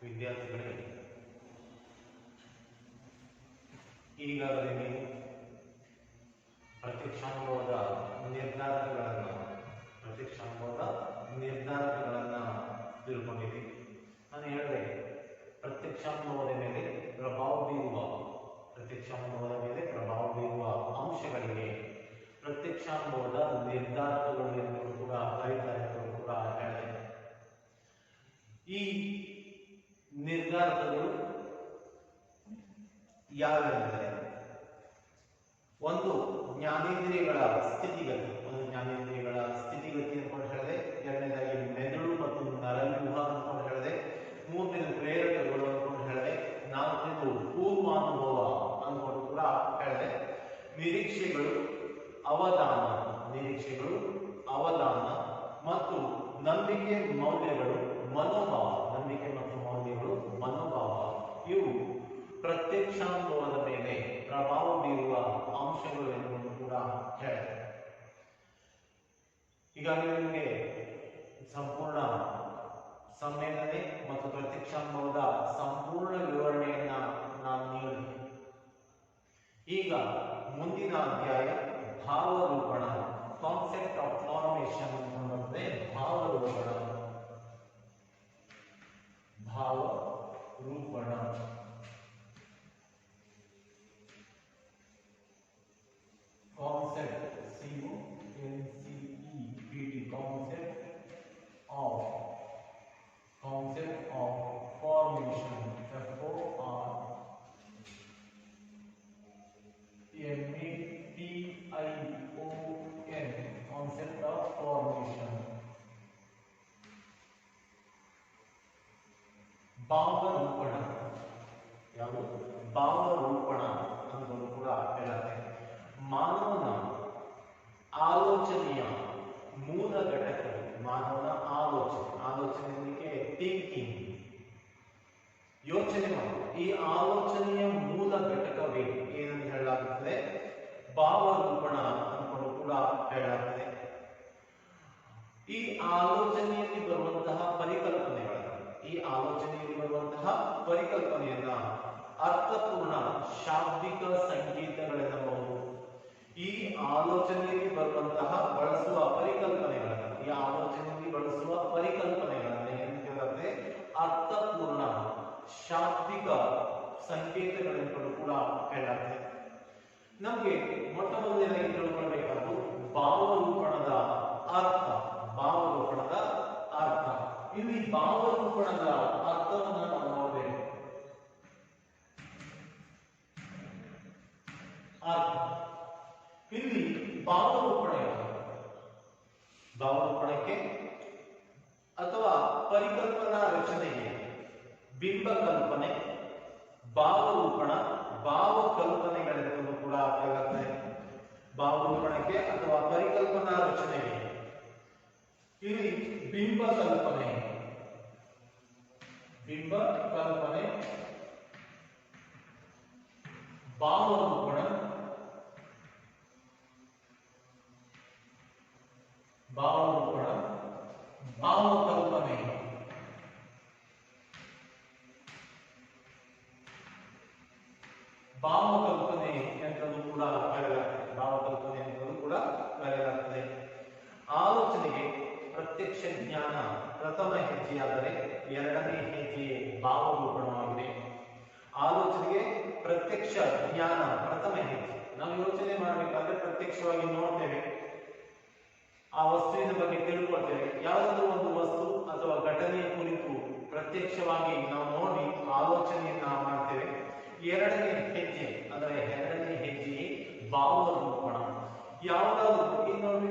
ವಿದ್ಯಾರ್ಥಿಗಳೇ, ಈಗಾಗಲೇ ನೀವು ಪ್ರತ್ಯಕ್ಷಾನುಭವದ ನಿರ್ಧಾರಕಗಳನ್ನು ತಿಳ್ಕೊಂಡಿದ್ದೀವಿ. ನಾನು ಹೇಳಿದೆ ಪ್ರತ್ಯಕ್ಷಾನುಭವದ ಮೇಲೆ ಪ್ರಭಾವ ಬೀರುವ ಅಂಶಗಳಿಗೆ ಪ್ರತ್ಯಕ್ಷಾನುಭವದ ನಿರ್ಧಾರಕಗಳು ಎಂದು ಕೂಡ ಕರೀತಾರೆ ಎಂದು ಕೂಡ ಹೇಳಿದೆ. ಈ ನಿರ್ಧಾರಕಗಳು ಯಾವೆಂದರೆ, ಒಂದು ಜ್ಞಾನೇಂದ್ರಿಯಗಳ ಸ್ಥಿತಿಗತಿ ಅನ್ಕೊಂಡು ಹೇಳಿದೆ. ಎರಡನೇದಾಗಿ ಮೆದುಳು ಮತ್ತು ನರವ್ಯೂಹ ಅನ್ಕೊಂಡು ಹೇಳಿದೆ. ಮೂರನೇದು ಪ್ರೇರಕಗಳು ಅನ್ಕೊಂಡು ಹೇಳಿದೆ. ನಾಲ್ಕನೇದು ಪೂರ್ವಾನುಭವ ಅನ್ಕೊಂಡು ಕೂಡ ಹೇಳಿದೆ. ನಿರೀಕ್ಷೆಗಳು, ಅವಧಾನ ಮತ್ತು ನಂಬಿಕೆ ಮೌಲ್ಯಗಳು, ಮನೋಭಾವ ಇವು ಪ್ರತ್ಯಕ್ಷಾನುಭವದ ಮೇಲೆ ಪ್ರಭಾವ ಬೀರುವ ಅಂಶಗಳು ಎಂದು ಕೂಡ ಹೇಳಿದೆ. ಈಗಾಗಲೇ ನಿಮಗೆ ಸಂಪೂರ್ಣ ಸಂವೇದನೆ ಮತ್ತು ಪ್ರತ್ಯಕ್ಷಾನುಭವದ ಸಂಪೂರ್ಣ ವಿವರಣೆಯನ್ನ ನಾನು ನೀಡಿದೆ. ಈಗ ಮುಂದಿನ ಅಧ್ಯಾಯ ಭಾವರೂಪಣ, ಕಾನ್ಸೆಪ್ಟ್ ಆಫ್ ಫಾರ್ಮೇಶನ್ ಅನ್ನುವಂತೆ ಭಾವರೂಪಣ concept of formation, concept of formation. ಭಾವರೂಪಣ ಅನ್ನೋದು ಕೂಡ ಹೇಳುತ್ತೆ. ಮಾನವನ ಆಲೋಚನೆಯ ಮೂಲ ಘಟಕಗಳು, ಆಲೋಚನೆಗೆ ಥಿಂಕಿಂಗ್, ಯೋಚನೆ ಮಾಡುವುದು. ಈ ಆಲೋಚನೆಯ ಮೂಲ ಘಟಕವೇ ಏನಂತ ಹೇಳಲಾಗುತ್ತದೆ? ಭಾವರೂಪಣ ಅನ್ಕೊಂಡು ಕೂಡ ಹೇಳಲಾಗುತ್ತದೆ. ಈ ಆಲೋಚನೆಯಲ್ಲಿ ಬರುವಂತಹ ಪರಿಕಲ್ಪನೆಯನ್ನ ಅರ್ಥಪೂರ್ಣ ಶಾಬ್ದಿಕ ಸಂಕೇತಗಳೆನ್ನಬಹುದು. ಈ ಆಲೋಚನೆಯಲ್ಲಿ ಬಳಸುವ ಪರಿಕಲ್ಪನೆಗಳನ್ನು ಏನಂತೆ ಅರ್ಥಪೂರ್ಣ ಶಾಬ್ದಿಕ ಸಂಕೇತಗಳೆಂದು ಕೂಡ ಹೇಳಲಾಗಿದೆ. ನಮಗೆ ಮೊಟ್ಟ ಮೊದಲನೇದಾಗಿ ತಿಳ್ಕೊಳ್ಬೇಕಾದ್ದು ಭಾವರೂಪಣದ ಅರ್ಥ. ಇಲ್ಲಿ ಭಾವರೂಪಣದ ಅರ್ಥವನ್ನು ನಾವು ನೋಡಬೇಕು. ಇಲ್ಲಿ ಭಾವರೂಪಣಕ್ಕೆ ಅಥವಾ ಪರಿಕಲ್ಪನಾ ರಚನೆಗೆ ಬಿಂಬಕಲ್ಪನೆ, ಭಾವಕಲ್ಪನೆಗಳೆಂದು ಕೂಡ ಹೇಳುತ್ತದೆ. ಭಾವರೂಪಣಕ್ಕೆ ಅಥವಾ ಪರಿಕಲ್ಪನಾ ರಚನೆಗೆ ಇಲ್ಲಿ ಬಿಂಬಕಲ್ಪನೆ, ಭಾವರೂಪಣ, ಭಾವಕಲ್ಪನೆ. ಭಾವಕಲ್ಪನೆ ಎಂಬುದು ಕೂಡ ಕರೆಯಲಾಗುತ್ತದೆ. ಆಲೋಚನೆಗೆ ಪ್ರತ್ಯಕ್ಷ ಜ್ಞಾನ ಪ್ರಥಮ ಹೆಜ್ಜೆಯಾದರೆ ಎರಡನೇ ಹೆಜ್ಜೆ ಭಾವರೂಪಣವಾಗಿದೆ. ಆಲೋಚನೆಗೆ ಪ್ರತ್ಯಕ್ಷ ಜ್ಞಾನ ಪ್ರಥಮ ಹೆಜ್ಜೆ. ನಾವು ಯೋಚನೆ ಮಾಡಬೇಕಾದ್ರೆ ಪ್ರತ್ಯಕ್ಷವಾಗಿ ನೋಡ್ತೇವೆ, ಆ ವಸ್ತುವಿನ ಬಗ್ಗೆ ತಿಳ್ಕೊಳ್ತೇವೆ. ಯಾವುದಾದ್ರೂ ಒಂದು ವಸ್ತು ಅಥವಾ ಘಟನೆಯ ಕುರಿತು ಪ್ರತ್ಯಕ್ಷವಾಗಿ ನಾವು ನೋಡಿ ಆಲೋಚನೆಯನ್ನ ಮಾಡ್ತೇವೆ. ಎರಡನೇ ಹೆಜ್ಜೆ ಭಾವರೂಪಣ. ಯಾವುದಾದ್ರೂ ನೋಡಿ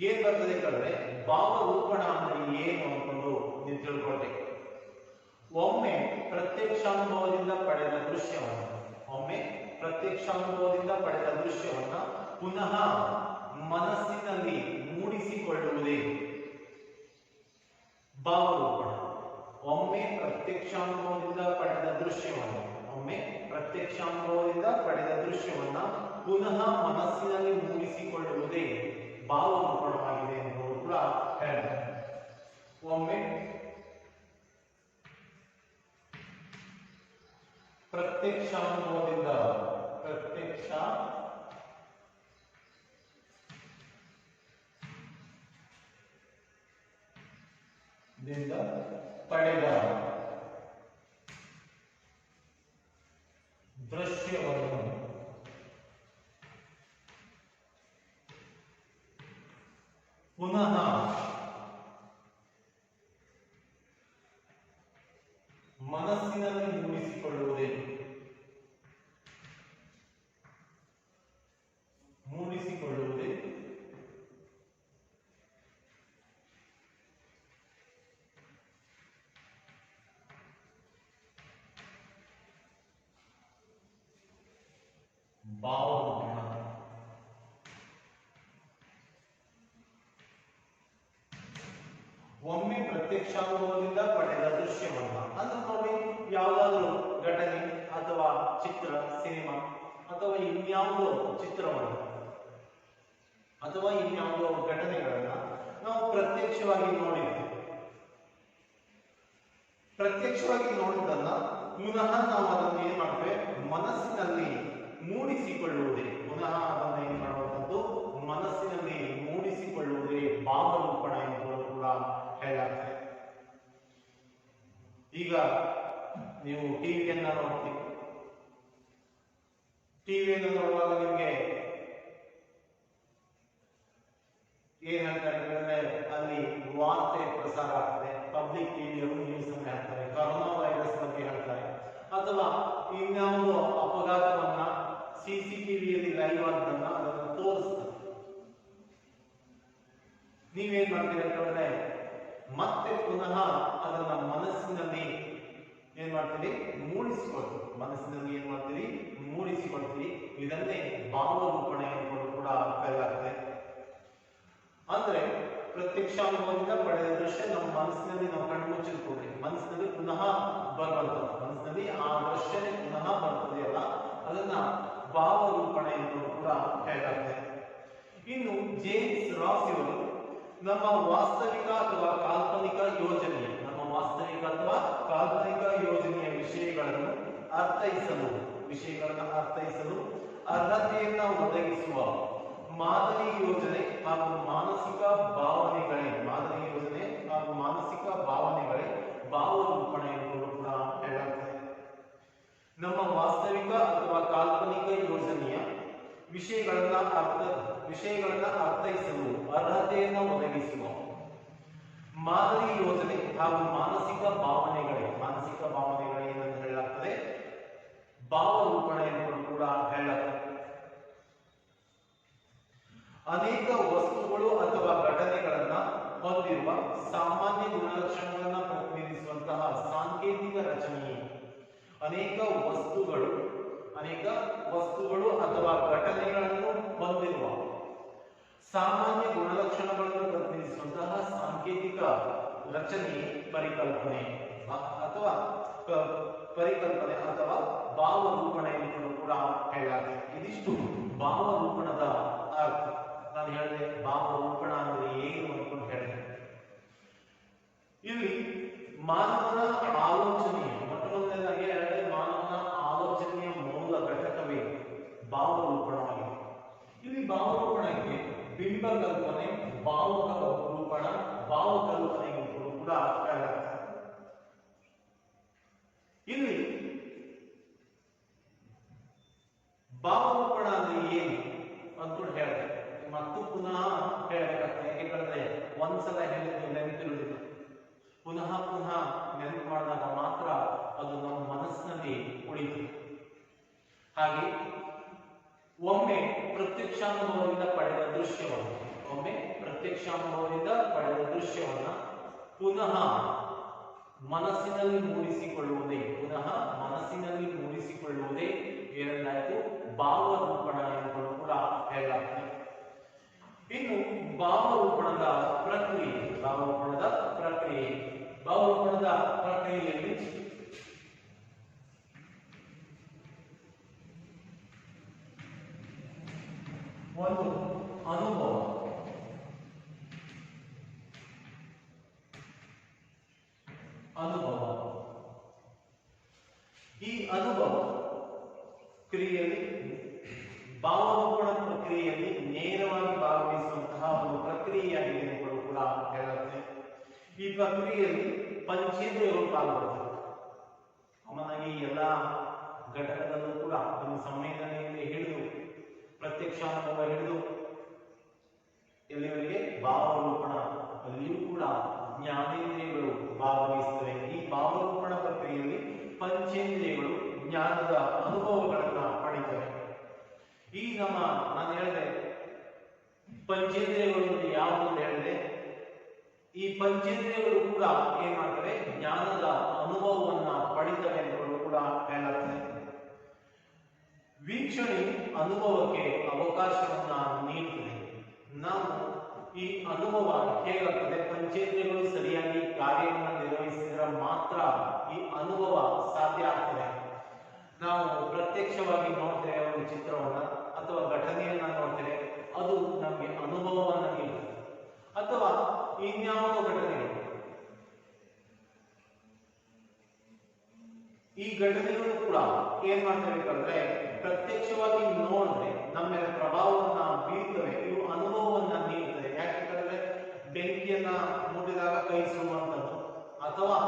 ಏನ್ ಬರ್ತದೆ ಅಂತಂದ್ರೆ, ಭಾವರೂಪಣ ಅಂದ್ರೆ ಏನು ಅನ್ಕೊಂಡು ನೀವು ತಿಳ್ಕೊಳ್ಬೇಕು. ಒಮ್ಮೆ ಪ್ರತ್ಯಕ್ಷಾನುಭವದಿಂದ ಪಡೆದ ದೃಶ್ಯವನ್ನ ಪುನಃ ಮನಸ್ಸಿನಲ್ಲಿ ಮೂಡಿಸಿಕೊಳ್ಳುವುದೇ ಭಾವರೂಪಣ. ಒಮ್ಮೆ ಪ್ರತ್ಯಕ್ಷಾನುಭವದಿಂದ ಪಡೆದ ದೃಶ್ಯವನ್ನ ಪುನಃ ಮನಸ್ಸಿನಲ್ಲಿ ಮೂಡಿಸಿಕೊಳ್ಳುವುದೇ ಭಾವರೂಪಣವಾಗಿದೆ ಎಂದು ಕೂಡ ಹೇಳ್ತಾರೆ. ಒಮ್ಮೆ ಪ್ರತ್ಯಕ್ಷಾನುಭವದಿಂದ ಪ್ರತ್ಯಕ್ಷ ದಿಂದ ಪಡೆದ ದೃಶ್ಯವನ್ನು ಪುನಃ ಮನಸ್ಸಿನಲ್ಲಿ ಮೂಡಿಸಿಕೊಳ್ಳುವುದೇ ಭಾವರೂಪಣ. ಒಮ್ಮೆ ಪ್ರತ್ಯಕ್ಷಾನುಭವದಿಂದ ಪಡೆದ ದೃಶ್ಯವನ್ನ ಅಂದ್ರೆ ನೋಡಿ, ಯಾವುದಾದ್ರೂ ಘಟನೆ ಅಥವಾ ಚಿತ್ರ, ಸಿನಿಮಾ ಅಥವಾ ಇನ್ಯಾವುದೋ ಚಿತ್ರವನ್ನು ಅಥವಾ ಇನ್ಯಾವುದೋ ಘಟನೆಗಳನ್ನ ನಾವು ಪ್ರತ್ಯಕ್ಷವಾಗಿ ನೋಡಿದ್ವಿ. ಪ್ರತ್ಯಕ್ಷವಾಗಿ ನೋಡಿದ್ದನ್ನ ಪುನಃ ನಾವು ಅದನ್ನು ಏನ್ ಮಾಡ್ತೇವೆ, ಮನಸ್ಸಿನಲ್ಲಿ ಮೂಡಿಸಿಕೊಳ್ಳುವುದೇ. ಪುನಃ ಅದನ್ನು ಏನ್ ಮಾಡುವಂಥದ್ದು, ಮನಸ್ಸಿನಲ್ಲಿ ಮೂಡಿಸಿಕೊಳ್ಳುವುದೇ ಭಾವರೂಪಣ ಎಂದು ಕೂಡ ಹೇಳಲಾಗ್ತದೆ. ಈಗ ನೀವು ಟಿವಿಯನ್ನ ನೋಡ್ತೀವಿ. ಟಿವಿಯನ್ನು ನೋಡುವಾಗ ನಿಮ್ಗೆ ಏನ್ ಹೇಳ್ತಾರೆ, ಅಲ್ಲಿ ವಾರ್ತೆ ಪ್ರಸಾರ ಆಗ್ತದೆ. ಪಬ್ಲಿಕ್ ಟಿವಿಯವರು ನ್ಯೂಸ್ ಅನ್ನು ಹೇಳ್ತಾರೆ, ಕೊರೋನಾ ವೈರಸ್ ಬಗ್ಗೆ ಹೇಳ್ತಾರೆ, ಅಥವಾ ಇನ್ಯಾವುದೋ ಅಪಘಾತವನ್ನ CCTVಯಲ್ಲಿ ಲೈವ್ ಆದದನ್ನ ಅದನ್ನು ತೋರಿಸ್ತಾರೆ. ನೀವೇನ್ ಮಾಡ್ತೀರಿ ಅಂತಂದ್ರೆ ಮತ್ತೆ ಪುನಃ ಅದನ್ನ ಮನಸ್ಸಿನಲ್ಲಿ ಏನ್ ಮಾಡ್ತೀರಿ, ಮೂಡಿಸಿಕೊಳ್ತೀರಿ. ಮನಸ್ಸಿನಲ್ಲಿ ಏನ್ ಮಾಡ್ತೀರಿ, ಮೂಡಿಸಿಕೊಳ್ತೀರಿ. ಇದನ್ನೇ ಭಾವರೂಪಣೆ ಎಂದು ಕೂಡ ಕರೆಯಲಾಗ್ತದೆ. ಅಂದ್ರೆ ಪ್ರತ್ಯಕ್ಷಾನುಭವದಿಂದ ಪಡೆದ ದೃಶ್ಯ ನಮ್ಮ ಮನಸ್ಸಿನಲ್ಲಿ ನಾವು ಕಣ್ಮುಚ್ಚಿದ ಕೂಡಲೇ ಮನಸ್ಸಿನಲ್ಲಿ ಪುನಃ ಬರ್ತದೆ. ಮನಸ್ಸಿನಲ್ಲಿ ಆ ದೃಶ್ಯನೇ ಪುನಃ ಬರ್ತದೆಯಲ್ಲ, ಅದನ್ನ ಭಾವರೂಪಣೆ ಎಂದು ಕೂಡ ಹೇಳಲಾಗ್ತದೆ. ಇನ್ನು ಜೇಮ್ಸ್ ರಾಸ್ ಇವರು ನಮ್ಮ ವಾಸ್ತವಿಕ ಅಥವಾ ಕಾಲ್ಪನಿಕ ಯೋಜನೆಯ ವಿಷಯಗಳನ್ನು ಅರ್ಥೈಸಲು ಅರ್ಹತೆಯನ್ನ ಒದಗಿಸುವ ಮಾದರಿ ಯೋಜನೆ ಹಾಗೂ ಮಾನಸಿಕ ಭಾವನೆಗಳೇ ಭಾವರೂಪಣೆ ಎಂದು ಕೂಡ ಹೇಳಲಾಗ್ತದೆ. ನಮ್ಮ ವಾಸ್ತವಿಕ ಅಥವಾ ಕಾಲ್ಪನಿಕ ಯೋಜನೆಯ ವಿಷಯಗಳನ್ನ ಅರ್ಥೈಸಲು ಅರ್ಹತೆಯನ್ನು ಒದಗಿಸುವ ಮಾದರಿ ಯೋಜನೆ ಹಾಗೂ ಮಾನಸಿಕ ಭಾವನೆಗಳೇ ಏನಂತ ಹೇಳಲಾಗ್ತದೆ, ಭಾವರೂಪಣೆ ಎಂದು ಕೂಡ ಹೇಳಲಾಗ್ತದೆ. ಅನೇಕ ವಸ್ತುಗಳು ಅಥವಾ ಘಟನೆಗಳನ್ನ ಹೊಂದಿರುವ ಸಾಮಾನ್ಯ ಗುಣಲಕ್ಷಣಗಳನ್ನ ಪ್ರತಿನಿಧಿಸುವಂತಹ ಸಾಂಕೇತಿಕ ರಚನೆಯೇ ಅನೇಕ ವಸ್ತುಗಳು ಅಥವಾ ಘಟನೆಗಳನ್ನು ಹೊಂದಿರುವ ಸಾಮಾನ್ಯ ಗುಣಲಕ್ಷಣಗಳನ್ನು ಪ್ರತಿನಿಧಿಸುವಂತಹ ಸಾಂಕೇತಿಕ ರಚನೆಯೇ ಪರಿಕಲ್ಪನೆ ಅಥವಾ ಭಾವರೂಪಣೆ ಎಂದು ಕೂಡ ಹೇಳಲಾಗಿದೆ. ಇದಿಷ್ಟು ಭಾವರೂಪಣದ ಅರ್ಥ. ನಾನು ಹೇಳಿದೆ ಭಾವರೂಪಣ ಅಂದ್ರೆ ಏನು ಅಂತ ಹೇಳಿದೆ. ಇಲ್ಲಿ ಮಾನವನ ಆಲೋಚನೆಯ ಮೊಟ್ಟಮೊದಲನೇದಾಗಿ ಹೇಳಿದೆ, ಮಾನವನ ಆಲೋಚನೆಯ ಮೂಲ ಘಟಕವೇ ಭಾವರೂಪಣವಾಗಿದೆ. ಇಲ್ಲಿ ಭಾವರೂಪಣಕ್ಕೆ ಬಿಂಬಕಲ್ಪನೆ, ಭಾವಕಲ್ಪನೆ ಎಂದು ಕೂಡ ಹೇಳಲಾಗ್ತದೆ. ಇಲ್ಲಿ ಭಾವರೂಪಣ ಅಂದ್ರೆ ಏನು ಅಂತ ಹೇಳಿದೆ, ಮತ್ತು ಪುನಃ ಹೇಳಬೇಕಾಗ್ತದೆ. ಯಾಕೆಂದ್ರೆ ಒಂದ್ಸಲ ಹೇಳಿದ್ರೆ ನೆನಪಿರುವುದಿಲ್ಲ, ಪುನಃ ನೆನಪು ಮಾಡಿದಾಗ ಮಾತ್ರ ಅದು ನಮ್ಮ ಮನಸ್ಸಿನಲ್ಲಿ ಉಳಿಯುತ್ತದೆ. ಹಾಗೆ ಒಮ್ಮೆ ಪ್ರತ್ಯಕ್ಷಾನುಭವದಿಂದ ಪಡೆದ ದೃಶ್ಯವನ್ನ ಪುನಃ ಮನಸ್ಸಿನಲ್ಲಿ ಮೂಡಿಸಿಕೊಳ್ಳುವುದೇ ಏನೆಂದಾಯಿತು, ಭಾವರೂಪಣ ಎಂದು ಕೂಡ ಹೇಳಲಾಗ್ತದೆ. ಇನ್ನು ಭಾವರೂಪಣದ ಪ್ರಕ್ರಿಯೆಯಲ್ಲಿ ಒಂದು ಅನುಭವ, ಈ ಅನುಭವ ಕ್ರಿಯೆಯಲ್ಲಿ ಭಾವರೂಪಣ ಪ್ರಕ್ರಿಯೆಯಲ್ಲಿ ನೇರವಾಗಿ ಭಾಗವಹಿಸುವಂತಹ ಒಂದು ಪ್ರಕ್ರಿಯೆಯಾಗಿದೆ ಎಂದು ಕೂಡ ಹೇಳುತ್ತೆ. ಈ ಪ್ರಕ್ರಿಯೆಯಲ್ಲಿ ಪಂಚೇಂದ್ರಿಯಗಳು ಪಾಲ್ಗೊಳ್ಳುತ್ತವೆ. ಈ ಎಲ್ಲ ಘಟಕದಲ್ಲೂ ಕೂಡ ಒಂದು ಸಂವೇದನೆಯಿಂದ ಹಿಡಿದು ಪ್ರತ್ಯಕ್ಷ ಅನುಭವ ಹಿಡಿದು ಎಲ್ಲಿವರೆಗೆ ಭಾವರೂಪಣ ಅಲ್ಲಿಯೂ ಕೂಡ ಜ್ಞಾನೇಂದ್ರಿಯಗಳು ಭಾಗವಹಿಸುತ್ತವೆ. ಈ ಭಾವರೂಪಣ ಪ್ರಕ್ರಿಯೆಯಲ್ಲಿ ಪಂಚೇಂದ್ರಿಯಗಳು ಜ್ಞಾನದ ಅನುಭವಗಳನ್ನ ಪಡೀತವೆ. ಈಗ ನಾನು ಹೇಳಿದೆ ಪಂಚೇಂದ್ರಿಯಗಳು ಯಾವುದು ಅಂತ ಹೇಳಿದೆ. ಈ ಪಂಚೇಂದ್ರಿಯಗಳು ಕೂಡ ಏನ್ ಮಾಡ್ತವೆ, ಜ್ಞಾನದ ಅನುಭವವನ್ನ ಪಡಿತವೆ ಎಂದು ಕೂಡ ಹೇಳುತ್ತೆ. ವೀಕ್ಷಣೆ ಅನುಭವಕ್ಕೆ ಅವಕಾಶವನ್ನ ನೀಡುತ್ತದೆ. ನಾವು ಈ ಅನುಭವ ಹೇಗಾಗ್ತದೆ, ಪಂಚೇಂದ್ರಿಯಗಳು ಸರಿಯಾಗಿ ಕಾರ್ಯವನ್ನು ನಿರ್ವಹಿಸಿದರೆ ಮಾತ್ರ ಈ ಅನುಭವ ಸಾಧ್ಯ ಆಗ್ತದೆ. ನಾವು ಪ್ರತ್ಯಕ್ಷವಾಗಿ ನೋಡ್ತೇವೆ ಒಂದು ಚಿತ್ರವನ್ನ ಅಥವಾ ಘಟನೆಯನ್ನ ನೋಡ್ತೇವೆ, ಅದು ನಮಗೆ ಅನುಭವವನ್ನ ನೀಡುತ್ತದೆ. ಅಥವಾ ಇನ್ಯಾವುದೋ ಘಟನೆಗಳು, ಈ ಘಟನೆಗಳು ಕೂಡ ಏನ್ ಮಾಡ್ತೇವೆ ಪ್ರತ್ಯಕ್ಷವಾಗಿ ನೋಡಿದ್ರೆ ನಮ್ಮ ಮೇಲೆ ಪ್ರಭಾವವನ್ನ ಬೀರ್ತವೆ. ಇವು ಅನುಭವವನ್ನ ನೀಡುತ್ತವೆ. ಯಾಕೆಂದ್ರೆ ಬೆಂಕಿಯನ್ನ ಮುಟ್ಟಿದಾಗ ಕೈ ಸುಡುವಂಥದ್ದು ಅಥವಾ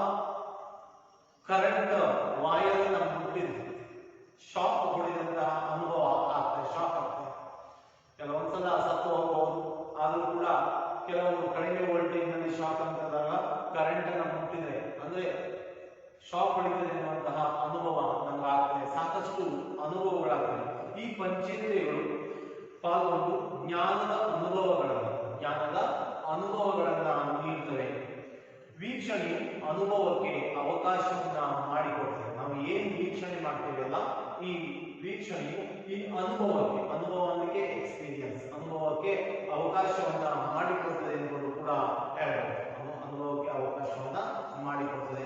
ಕರೆಂಟ್ ವಾಯರ್ ಅನ್ನ ಮುಟ್ಟಿದ್ರೆ ಶಾಕ್ ಹೊಡೆದಂತಹ ಅನುಭವ ಆಗ್ತದೆ, ಶಾಕ್ ಆಗ್ತದೆ. ಕೆಲವೊಂದ್ಸಲ ಸತ್ತು ಹೋಗಬಹುದು. ಆದ್ರೂ ಕೂಡ ಕೆಲವೊಂದು ಕಡಿಮೆ ವೋಲ್ಟೇಜ್ ನಲ್ಲಿ ಶಾಕ್ ಅಂತಾದಾಗ ಕರೆಂಟ್ ಅನ್ನ ಮುಟ್ಟಿದ್ರೆ ಅಂದ್ರೆ ಶಾಕ್ ಹೊಡಿತದೆ ಎನ್ನುವಂತಹ ಅನುಭವ ನಮ್ಗೆ ಆಗ್ತದೆ. ಸಾಕಷ್ಟು ಅನುಭವಗಳಾಗ್ತವೆ. ಈ ಪಂಚೇಂದ್ರಿಯಗಳು ಪಾಲ್ಗೊಂಡು ಜ್ಞಾನದ ಅನುಭವಗಳನ್ನ ನೀಡುತ್ತವೆ. ವೀಕ್ಷಣೆ ಅನುಭವಕ್ಕೆ ಅವಕಾಶವನ್ನ ಮಾಡಿಕೊಡ್ತದೆ. ನಾವು ಏನು ವೀಕ್ಷಣೆ ಮಾಡ್ತೀವಲ್ಲ, ಈ ವೀಕ್ಷಣೆಯು ಈ ಅನುಭವಕ್ಕೆ ಎಕ್ಸ್ಪೀರಿಯನ್ಸ್, ಅನುಭವಕ್ಕೆ ಅವಕಾಶವನ್ನ ಮಾಡಿಕೊಡ್ತದೆ ಎಂದು ಕೂಡ ಹೇಳಬಹುದು. ಅನುಭವಕ್ಕೆ ಅವಕಾಶವನ್ನ ಮಾಡಿಕೊಡ್ತದೆ.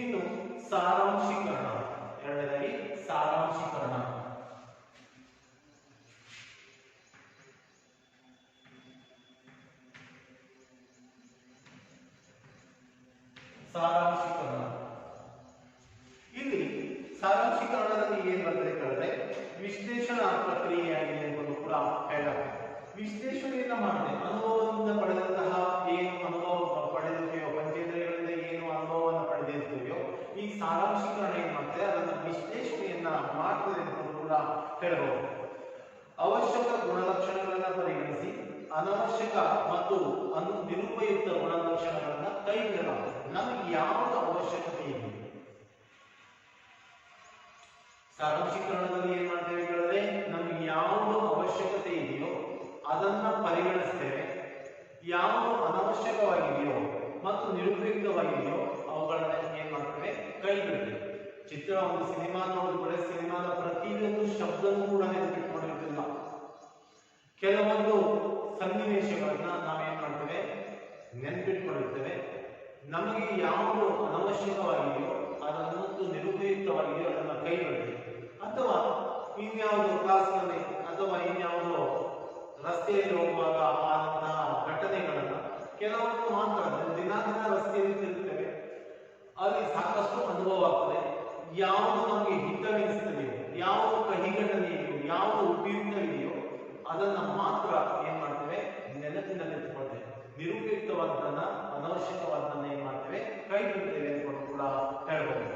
ಇನ್ನು ಸಾರಾಂಶೀಕರಣ, ಎರಡನೇದಾಗಿ ಸಾರಾಂಶೀಕರಣ. ಇಲ್ಲಿ ಸಾರಾಂಶೀಕರಣದಲ್ಲಿ ಏನ್ ಬರ್ತದೆ ಕೇಳಿದ್ರೆ ವಿಶ್ಲೇಷಣಾ ಪ್ರಕ್ರಿಯೆಯಾಗಿದೆ ಎಂದು ಕೂಡ ಹೇಳಲಾಗಿದೆ. ವಿಶ್ಲೇಷಣೆಯನ್ನ ಮಾಡಿದೆ, ಅನುಭವದಿಂದ ಪಡೆದಂತಹ ಏನು ಅನುಭವ ಪಡೆದಿರ್ತೇವೋ, ಪಂಚೇಂದ್ರಿಯಗಳಿಂದ ಏನು ಅನುಭವವನ್ನು ಪಡೆದಿರ್ತೇವೆಯೋ, ಈ ಸಾರಾಂಶೀಕರಣ ಏನ್ ಮಾಡ್ತದೆ, ಅದನ್ನ ವಿಶ್ಲೇಷಣೆಯನ್ನ ಮಾಡ್ತದೆ ಎಂದು ಕೂಡ ಹೇಳಬಹುದು. ಅವಶ್ಯಕ ಗುಣಲಕ್ಷಣಗಳನ್ನ ಪರಿಗಣಿಸಿ ಅನವಶ್ಯಕ ಮತ್ತು ನಿರುಪಯುಕ್ತ ಗುಣಲಕ್ಷಣಗಳನ್ನ ಕೈಬಿಡಲಾಗುತ್ತದೆ. ನಮಗೆ ಯಾವುದು ಅವಶ್ಯಕತೆ ಇದೆ, ಸಾರಾಂಶೀಕರಣದಲ್ಲಿ ಏನ್ ಮಾಡ್ತೇವೆ ಹೇಳಿದ್ರೆ ನಮಗೆ ಯಾವುದು ಅವಶ್ಯಕತೆ ಇದೆಯೋ ಅದನ್ನ ಪರಿಗಣಿಸ್ತೇವೆ. ಯಾವುದು ಅನವಶ್ಯಕವಾಗಿದೆಯೋ ಮತ್ತು ನಿರುಪಯುಕ್ತವಾಗಿದೆಯೋ ಅವುಗಳನ್ನ ಏನ್ ಮಾಡ್ತೇವೆ, ಕೈ ಬಿಡ್ತೇವೆ. ಒಂದು ಸಿನಿಮಾ ನೋಡಿದ್ರೆ ಸಿನಿಮಾದ ಪ್ರತಿಯೊಂದು ಶಬ್ದನೂ ಕೂಡ ನೆನಪಿಟ್ಕೊಂಡಿರ್ತಿಲ್ಲ. ಕೆಲವೊಂದು ಸನ್ನಿವೇಶಗಳನ್ನ ನಾವೇನ್ ಮಾಡ್ತೇವೆ, ನೆನಪಿಟ್ಕೊಂಡಿರ್ತೇವೆ. ನಮಗೆ ಯಾವುದು ಅನವಶ್ಯಕವಾಗಿದೆಯೋ ಅದನ್ನು ನಿರುಪಯುಕ್ತವಾಗಿದೆಯೋ ಅದನ್ನ ಕೈ ಬಿಡ್ತೇವೆ. ಅಥವಾ ಇನ್ಯಾವುದೋ ಕ್ಲಾಸ್ನಲ್ಲಿ ಅಥವಾ ಇನ್ಯಾವುದೋ ರಸ್ತೆಯಲ್ಲಿ ಹೋಗುವಾಗ ಆದಂತಹ ಘಟನೆಗಳನ್ನ ಕೆಲವೊಂದು ಮಾತ್ರ ದಿನ ರಸ್ತೆಯಲ್ಲಿ ತಿರುಗ್ತೇವೆ, ಅಲ್ಲಿ ಸಾಕಷ್ಟು ಅನುಭವ ಆಗ್ತದೆ. ಯಾವುದು ನಮಗೆ ಹಿತವೆನಿಸ್ತದೆಯೋ, ಯಾವುದು ಕಹಿಘಟನೆಯೋ, ಯಾವುದು ಉಪಯುಕ್ತವಿದೆಯೋ ಅದನ್ನ ಮಾತ್ರ ಏನ್ ಮಾಡ್ತೇವೆ, ನೆನಪಿನಲ್ಲಿಟ್ಟುಕೊಳ್ತೇವೆ. ನಿರುಪಯುಕ್ತವಾದನ್ನ ಅನವಶ್ಯಕವಾದನ್ನ ಏನ್ ಮಾಡ್ತೇವೆ, ಕೈ ಬಿಡ್ತೇವೆ ಅಂತ ಕೂಡ ಹೇಳಬಹುದು.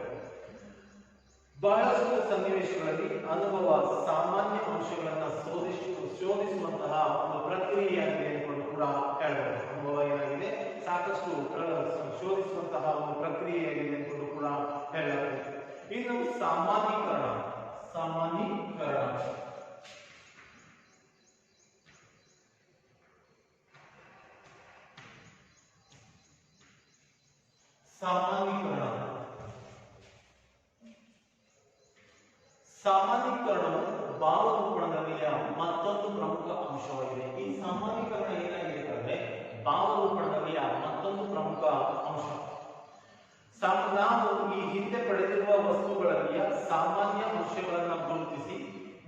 ಬಹಳಷ್ಟು ಸನ್ನಿವೇಶಗಳಲ್ಲಿ ಅನುಭವ ಸಾಮಾನ್ಯ ಅಂಶಗಳನ್ನ ಶೋಧಿಸುವಂತಹ ಒಂದು ಪ್ರಕ್ರಿಯೆಯಾಗಿದೆ ಎಂದು ಕೂಡ ಹೇಳಬಹುದು. ಅನುಭವ ಏನಾಗಿದೆ, ಸಾಕಷ್ಟು ಶೋಧಿಸುವಂತಹ ಒಂದು ಪ್ರಕ್ರಿಯೆಯಾಗಿದೆ ಎಂದು ಕೂಡ ಹೇಳಲಾಗಿದೆ. ಇನ್ನು ಸಾಮಾನ್ಯೀಕರಣ. ಸಾಮಾನ್ಯೀಕರಣವು ಭಾವರೂಪಣದಲ್ಲಿಯ ಮತ್ತೊಂದು ಪ್ರಮುಖ ಅಂಶವಾಗಿದೆ. ಈ ಸಾಮಾನ್ಯೀಕರಣ ಏನಾಗಿದೆ ಅಂದ್ರೆ ಭಾವರೂಪಣದಲ್ಲಿಯ ಮತ್ತೊಂದು ಪ್ರಮುಖ ಅಂಶ. ನಾವು ಈ ಹಿಂದೆ ಪಡೆದಿರುವ ವಸ್ತುಗಳಲ್ಲಿಯ ಸಾಮಾನ್ಯ ಅಂಶಗಳನ್ನು ಗುರುತಿಸಿ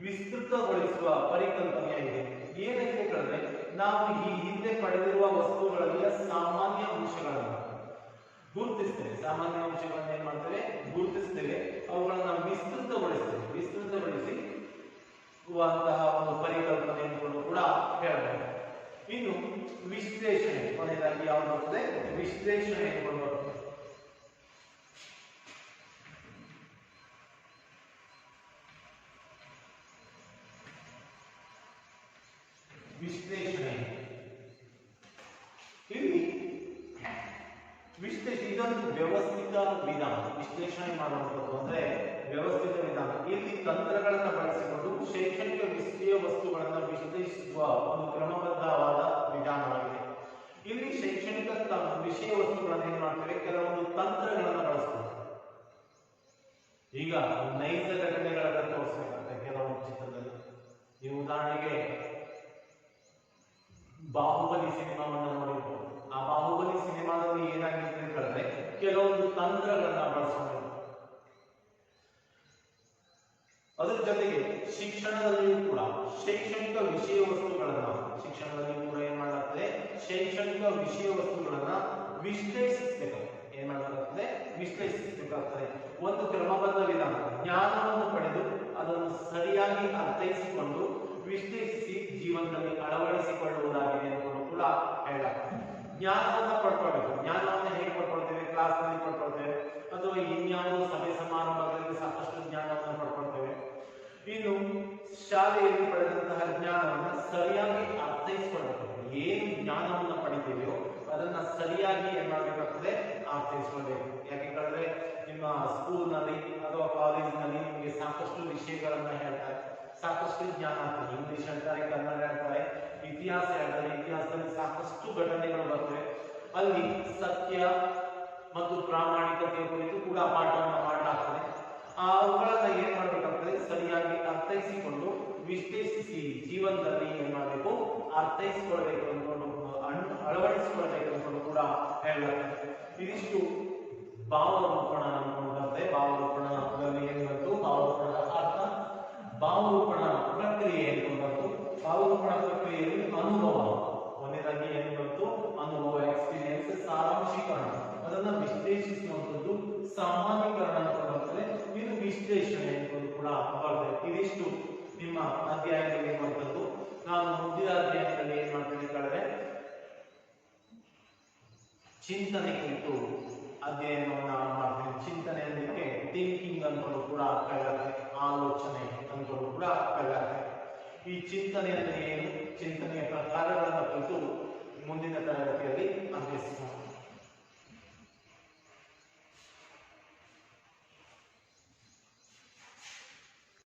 ವಿಸ್ತೃತಗೊಳಿಸುವ ಪರಿಕಲ್ಪನೆಯಾಗಿದೆ. ಏನಾಗಿದೆ ಅಂದ್ರೆ ನಾವು ಈ ಹಿಂದೆ ಪಡೆದಿರುವ ವಸ್ತುಗಳಲ್ಲಿಯ ಸಾಮಾನ್ಯ ಅಂಶಗಳನ್ನು ಗುರುತಿಸ್ತೇವೆ. ಸಾಮಾನ್ಯ ಅಂಶಗಳನ್ನು ಏನ್ ಮಾಡ್ತೇವೆ, ಗುರುತಿಸ್ತೇವೆ. ಅವುಗಳನ್ನ ವಿಸ್ತೃತಗೊಳಿಸಿ ಒಂದು ಪರಿಕಲ್ಪನೆಯನ್ನು ಕೂಡ ಹೇಳಬಹುದು. ಇನ್ನು ವಿಶ್ಲೇಷಣೆ ಕೊನೆಯದಾಗಿ ಯಾವುದು ಬರ್ತದೆ? ವಿಶ್ಲೇಷಣೆ ಎಂಬುದು ಬರ್ತದೆ. ವಿಶ್ಲೇಷಣೆ ಇಲ್ಲಿ ಇದೊಂದು ವ್ಯವಸ್ಥಿತ ವಿಧಾನ. ವಿಶ್ಲೇಷಣೆ ಮಾಡುವಂಥದ್ದು ಅಂದ್ರೆ ವ್ಯವಸ್ಥಿತ ವಿಧಾನ. ಇಲ್ಲಿ ತಂತ್ರಗಳನ್ನು ಬಳಸಿಕೊಂಡು ಶೈಕ್ಷಣಿಕ ವಿಷಯ ವಸ್ತುಗಳನ್ನು ವಿಶ್ಲೇಷಿಸುವ ಒಂದು ಕ್ರಮಬದ್ಧವಾದ ವಿಧಾನವಾಗಿದೆ. ಇಲ್ಲಿ ಶೈಕ್ಷಣಿಕ ವಿಷಯ ವಸ್ತುಗಳನ್ನು ಏನ್ ಮಾಡ್ತೇವೆ? ಕೆಲವೊಂದು ತಂತ್ರಗಳನ್ನು ಬಳಸ್ತಾರೆ. ಈಗ ನೈಜ ಘಟನೆಗಳನ್ನು ತೋರಿಸಬೇಕಾಗುತ್ತೆ ಕೆಲವೊಂದು ಚಿತ್ರದಲ್ಲಿ. ಈ ಉದಾಹರಣೆಗೆ ಬಾಹುಬಲಿ ಸಿನಿಮಾವನ್ನು ನೋಡಿರ್ಬೋದು. ಆ ಬಾಹುಬಲಿ ಸಿನಿಮಾದಲ್ಲಿ ಏನಾಗಿದೆ ಅಂತ ಹೇಳಿದ್ರೆ ಕೆಲವೊಂದು ತಂತ್ರಗಳನ್ನ ಬಳಸಬಹುದು. ಅದರ ಜೊತೆಗೆ ಶಿಕ್ಷಣದಲ್ಲಿಯೂ ಕೂಡ ಶೈಕ್ಷಣಿಕ ವಿಷಯ ವಸ್ತುಗಳನ್ನ ಏನ್ ಮಾಡಲಾಗ್ತದೆ? ಶೈಕ್ಷಣಿಕ ವಿಷಯ ವಸ್ತುಗಳನ್ನ ವಿಶ್ಲೇಷಿಸಬೇಕಾಗ್ತದೆ. ಒಂದು ಕ್ರಮಬದ್ಧ ವಿಧಾನ. ಜ್ಞಾನವನ್ನು ಪಡೆದು ಅದನ್ನು ಸರಿಯಾಗಿ ಅರ್ಥೈಸಿಕೊಂಡು ವಿಶ್ಲೇಷಿಸಿ ಜೀವನದಲ್ಲಿ ಅಳವಡಿಸಿಕೊಳ್ಳುವುದಾಗಿದೆ ಎಂದು ಕೂಡ ಹೇಳಲಾಗ್ತದೆ. ಜ್ಞಾನವನ್ನು ಪಡ್ಕೊಳ್ಬೇಕು. ಜ್ಞಾನವನ್ನು ಹೇಗೆ ಪಡ್ಕೊಳ್ತೇವೆ? ಕ್ಲಾಸ್ನಲ್ಲಿ ಪಡ್ಕೊಳ್ತೇವೆ, ಅಥವಾ ಇನ್ಯಾವುದೋ ಸಭೆ ಸಮಾರಂಭಗಳಲ್ಲಿ ಸಾಕಷ್ಟು ಜ್ಞಾನವನ್ನು ಪಡ್ಕೊಳ್ತೇವೆ. ಇನ್ನು ಶಾಲೆಯಲ್ಲಿ ಪಡೆದಂತಹ ಜ್ಞಾನವನ್ನು ಸರಿಯಾಗಿ ಅರ್ಥೈಸಿಕೊಳ್ಬೇಕು. ಏನು ಜ್ಞಾನವನ್ನು ಪಡಿತೀವಿಯೋ ಅದನ್ನ ಸರಿಯಾಗಿ ಏನ್ ಮಾಡಬೇಕಾಗ್ತದೆ? ಅರ್ಥೈಸಿಕೊಳ್ಬೇಕು. ಯಾಕೆ ಹೇಳಿದ್ರೆ ನಿಮ್ಮ ಸ್ಕೂಲ್ನಲ್ಲಿ ಅಥವಾ ಕಾಲೇಜಿನಲ್ಲಿ ನಿಮಗೆ ಸಾಕಷ್ಟು ವಿಷಯಗಳನ್ನ ಹೇಳ್ತಾರೆ, ಸಾಕಷ್ಟು ಜ್ಞಾನ ಆಗ್ತದೆ. ಇಂಗ್ಲಿಷ್ ಹೇಳ್ತಾರೆ, ಕನ್ನಡ ಹೇಳ್ತಾರೆ, ಇತಿಹಾಸ ಹೇಳ್ತಾರೆ. ಇತಿಹಾಸದಲ್ಲಿ ಸಾಕಷ್ಟು ಘಟನೆಗಳು ಬರ್ತವೆ. ಅಲ್ಲಿ ಸತ್ಯ ಮತ್ತು ಪ್ರಾಮಾಣಿಕತೆಯ ಕುರಿತು ಕೂಡ ಪಾಠವನ್ನು ಮಾಡಲಾಗ್ತದೆ. ಅವುಗಳನ್ನ ಏನ್ ಮಾಡಬೇಕಾಗ್ತದೆ? ಸರಿಯಾಗಿ ಅರ್ಥೈಸಿಕೊಂಡು ವಿಶ್ಲೇಷಿಸಿ ಜೀವನದಲ್ಲಿ ಏನ್ ಮಾಡಬೇಕು? ಅರ್ಥೈಸಿಕೊಳ್ಬೇಕು ಅಂದ್ಕೊಂಡು ಅಳವಡಿಸಿಕೊಳ್ಬೇಕು ಅಂದ್ಕೊಂಡು ಕೂಡ ಹೇಳಲಾಗ್ತದೆ. ಇದಿಷ್ಟು ಭಾವರೂಪಣ ಅಂದ್ಕೊಂಡು ಬರ್ತದೆ. ಭಾವರೂಪಣದಲ್ಲಿ ಏನ್ ಬಂತು? ಭಾವರೂಪಣದ ಅರ್ಥ, ಭಾವರೂಪಣ ಪ್ರಕ್ರಿಯೆ ಅಂತ ಬಂತು. ಭಾವರೂಪಣ ಪ್ರಕ್ರಿಯೆಯಲ್ಲಿ ಅನುಭವ, ಕೊನೆಯದಾಗಿ ಏನು ಬಂತು? ಅನುಭವ, ಎಕ್ಸ್ಪೀರಿಯನ್ಸ್, ಸಾರಾಂಶೀಕರಣ, ಅದನ್ನ ವಿಶ್ಲೇಷಿಸುವಂಥದ್ದು ಸಾಮಾನ್ಯೀಕರಣ ಅಂತ ಬರ್ತದೆ. ಇದು ವಿಶ್ಲೇಷಣೆ ಅಂತ ಕೂಡ ಬರ್ತದೆ. ಇದಿಷ್ಟು ನಿಮ್ಮ ಅಧ್ಯಾಯದಲ್ಲಿ ಇರುವಂಥದ್ದು. ನಾನು ಮುಂದಿನ ಅಧ್ಯಾಯದಲ್ಲಿ ಏನ್ ಮಾಡ್ತೇನೆ ಹೇಳಿದ್ರೆ ಚಿಂತನೆ ಕುರಿತು ಅಧ್ಯಯನವನ್ನ ಮಾಡ್ತೇನೆ. ಚಿಂತನೆ ಅನ್ನಕ್ಕೆ ಥಿಂಕಿಂಗ್ ಅನ್ಕೊಂಡು ಕೂಡ ಕರೆಯುತ್ತೆ, ಆಲೋಚನೆ ಅನ್ಕೊಂಡು ಕೂಡ ಕರೆಯುತ್ತೆ. ಈ ಚಿಂತನೆ ಅಂದ್ರೆ ಏನು? ಚಿಂತನೆಯ ಪ್ರಕಾರಗಳನ್ನು ಕುರಿತು